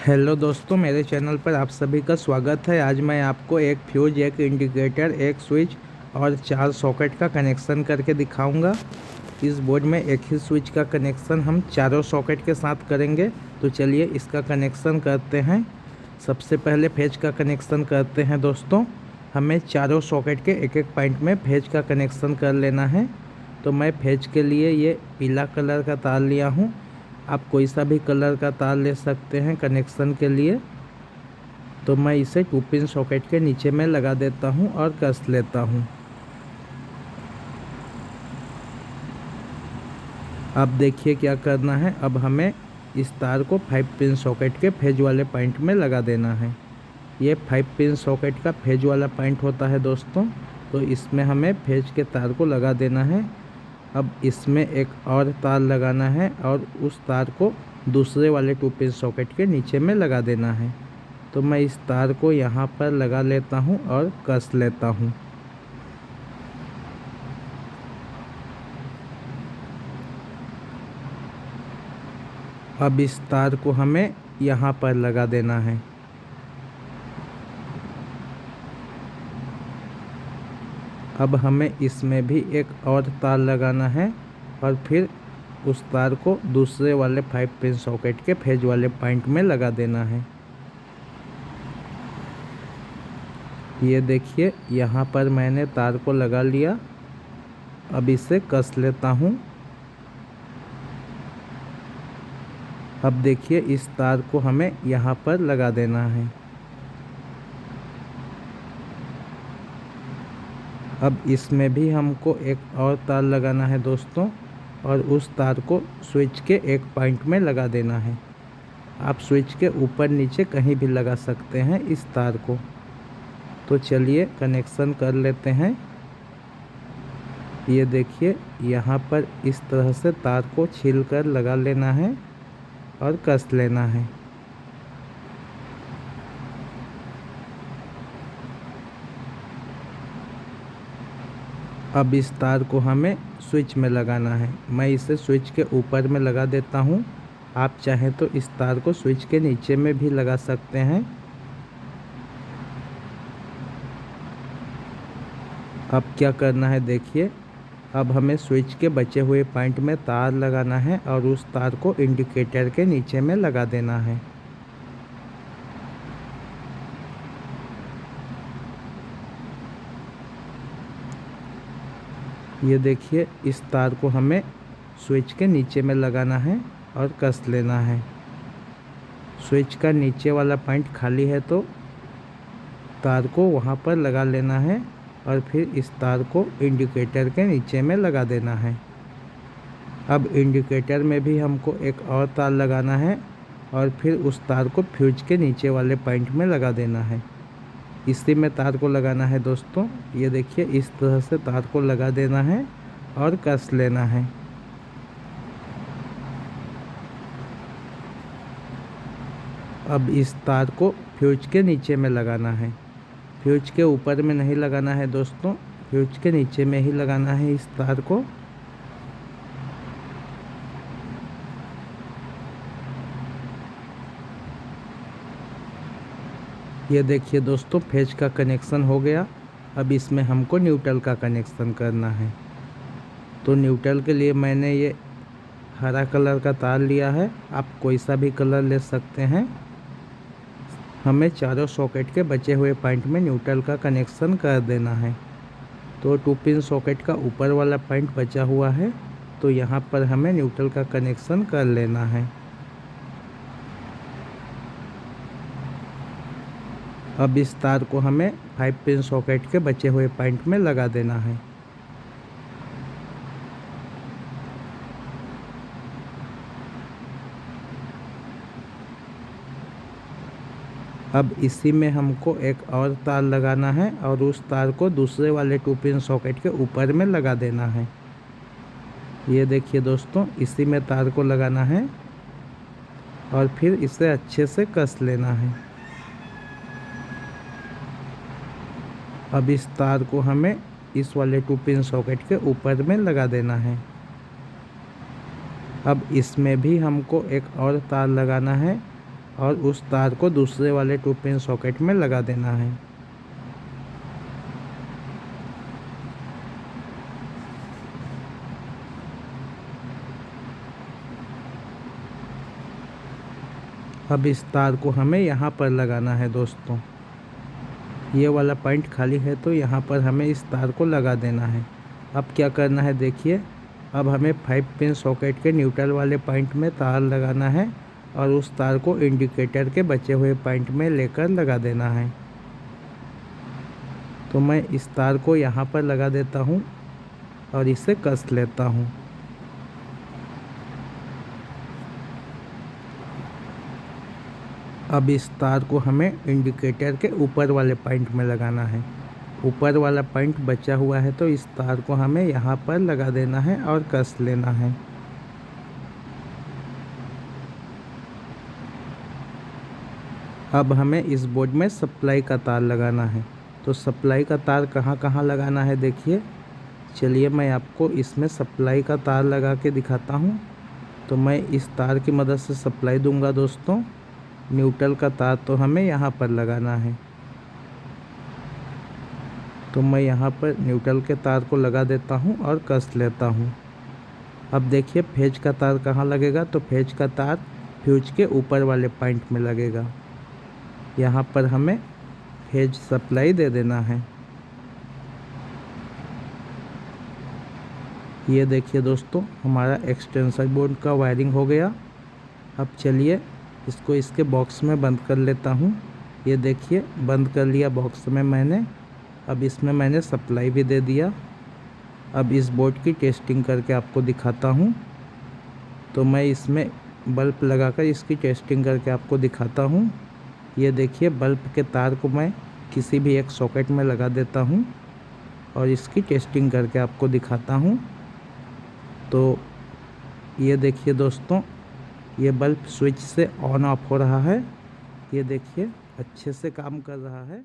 Hello दोस्तों, मेरे channel पर आप सभी का स्वागत है। आज मैं आपको एक फ्यूज, एक इंडिकेटर, एक स्विच और 4 सॉकेट का कनेक्शन करके दिखाऊंगा। इस बोर्ड में एक ही स्विच का कनेक्शन हम चारों सॉकेट के साथ करेंगे। तो चलिए इसका कनेक्शन करते हैं। सबसे पहले फेज का कनेक्शन करते हैं दोस्तों। हमें चारों सॉकेट के एक एक पॉइंट में फेज का कनेक्शन कर लेना है। तो मैं फेज के लिए ये पीला कलर का तार लिया हूँ। आप कोई सा भी कलर का तार ले सकते हैं कनेक्शन के लिए। तो मैं इसे 2 पिन सॉकेट के नीचे में लगा देता हूँ और कस लेता हूँ। अब देखिए क्या करना है। अब हमें इस तार को 5 पिन सॉकेट के फेज वाले पॉइंट में लगा देना है। ये 5 पिन सॉकेट का फेज वाला पॉइंट होता है दोस्तों। तो इसमें हमें फेज के तार को लगा देना है। अब इसमें एक और तार लगाना है और उस तार को दूसरे वाले 2 पिन सॉकेट के नीचे में लगा देना है। तो मैं इस तार को यहाँ पर लगा लेता हूँ और कस लेता हूँ। अब इस तार को हमें यहाँ पर लगा देना है। अब हमें इसमें भी एक और तार लगाना है और फिर उस तार को दूसरे वाले 5 पिन सॉकेट के फेज वाले पॉइंट में लगा देना है। ये देखिए यहाँ पर मैंने तार को लगा लिया। अब इसे कस लेता हूँ। अब देखिए इस तार को हमें यहाँ पर लगा देना है। अब इसमें भी हमको एक और तार लगाना है दोस्तों और उस तार को स्विच के एक पॉइंट में लगा देना है। आप स्विच के ऊपर नीचे कहीं भी लगा सकते हैं इस तार को। तो चलिए कनेक्शन कर लेते हैं। ये देखिए यहाँ पर इस तरह से तार को छील कर लगा लेना है और कस लेना है। अब इस तार को हमें स्विच में लगाना है। मैं इसे स्विच के ऊपर में लगा देता हूँ। आप चाहें तो इस तार को स्विच के नीचे में भी लगा सकते हैं। अब क्या करना है देखिए। अब हमें स्विच के बचे हुए पॉइंट में तार लगाना है और उस तार को इंडिकेटर के नीचे में लगा देना है। ये देखिए इस तार को हमें स्विच के नीचे में लगाना है और कस लेना है। स्विच का नीचे वाला पॉइंट खाली है तो तार को वहाँ पर लगा लेना है और फिर इस तार को इंडिकेटर के नीचे में लगा देना है। अब इंडिकेटर में भी हमको एक और तार लगाना है और फिर उस तार को फ्यूज के नीचे वाले पॉइंट में लगा देना है। इसी में तार को लगाना है दोस्तों। ये देखिए इस तरह से तार को लगा देना है और कस लेना है। अब इस तार को फ्यूज के नीचे में लगाना है। फ्यूज के ऊपर में नहीं लगाना है दोस्तों, फ्यूज के नीचे में ही लगाना है इस तार को। ये देखिए दोस्तों फेज का कनेक्शन हो गया। अब इसमें हमको न्यूट्रल का कनेक्शन करना है। तो न्यूट्रल के लिए मैंने ये हरा कलर का तार लिया है। आप कोई सा भी कलर ले सकते हैं। हमें चारों सॉकेट के बचे हुए पॉइंट में न्यूट्रल का कनेक्शन कर देना है। तो 2 पिन सॉकेट का ऊपर वाला पॉइंट बचा हुआ है तो यहाँ पर हमें न्यूट्रल का कनेक्शन कर लेना है। अब इस तार को हमें 5 पिन सॉकेट के बचे हुए पॉइंट में लगा देना है। अब इसी में हमको एक और तार लगाना है और उस तार को दूसरे वाले 2 पिन सॉकेट के ऊपर में लगा देना है। ये देखिए दोस्तों इसी में तार को लगाना है और फिर इसे अच्छे से कस लेना है। अब इस तार को हमें इस वाले 2 पिन सॉकेट के ऊपर में लगा देना है। अब इसमें भी हमको एक और तार लगाना है और उस तार को दूसरे वाले 2 पिन सॉकेट में लगा देना है। अब इस तार को हमें यहाँ पर लगाना है दोस्तों। ये वाला पॉइंट खाली है तो यहाँ पर हमें इस तार को लगा देना है। अब क्या करना है देखिए, अब हमें 5 पिन सॉकेट के न्यूट्रल वाले पॉइंट में तार लगाना है और उस तार को इंडिकेटर के बचे हुए पॉइंट में लेकर लगा देना है। तो मैं इस तार को यहाँ पर लगा देता हूँ और इसे कस लेता हूँ। अब इस तार को हमें इंडिकेटर के ऊपर वाले पॉइंट में लगाना है। ऊपर वाला पॉइंट बचा हुआ है तो इस तार को हमें यहाँ पर लगा देना है और कस लेना है। अब हमें इस बोर्ड में सप्लाई का तार लगाना है। तो सप्लाई का तार कहाँ कहाँ लगाना है देखिए। चलिए मैं आपको इसमें सप्लाई का तार लगा के दिखाता हूँ। तो मैं इस तार की मदद से सप्लाई दूंगा दोस्तों। न्यूट्रल का तार तो हमें यहाँ पर लगाना है। तो मैं यहाँ पर न्यूट्रल के तार को लगा देता हूँ और कस लेता हूँ। अब देखिए फेज का तार कहाँ लगेगा। तो फेज का तार फ्यूज के ऊपर वाले पॉइंट में लगेगा। यहाँ पर हमें फेज सप्लाई दे देना है। ये देखिए दोस्तों, हमारा एक्सटेंशन बोर्ड का वायरिंग हो गया। अब चलिए इसको इसके बॉक्स में बंद कर लेता हूँ। ये देखिए बंद कर लिया बॉक्स में मैंने। अब इसमें मैंने सप्लाई भी दे दिया। अब इस बोर्ड की टेस्टिंग करके आपको दिखाता हूँ। तो मैं इसमें बल्ब लगाकर इसकी टेस्टिंग करके आपको दिखाता हूँ। ये देखिए बल्ब के तार को मैं किसी भी एक सॉकेट में लगा देता हूँ और इसकी टेस्टिंग करके आपको दिखाता हूँ। तो ये देखिए दोस्तों, ये बल्ब स्विच से ऑन ऑफ हो रहा है। ये देखिए अच्छे से काम कर रहा है।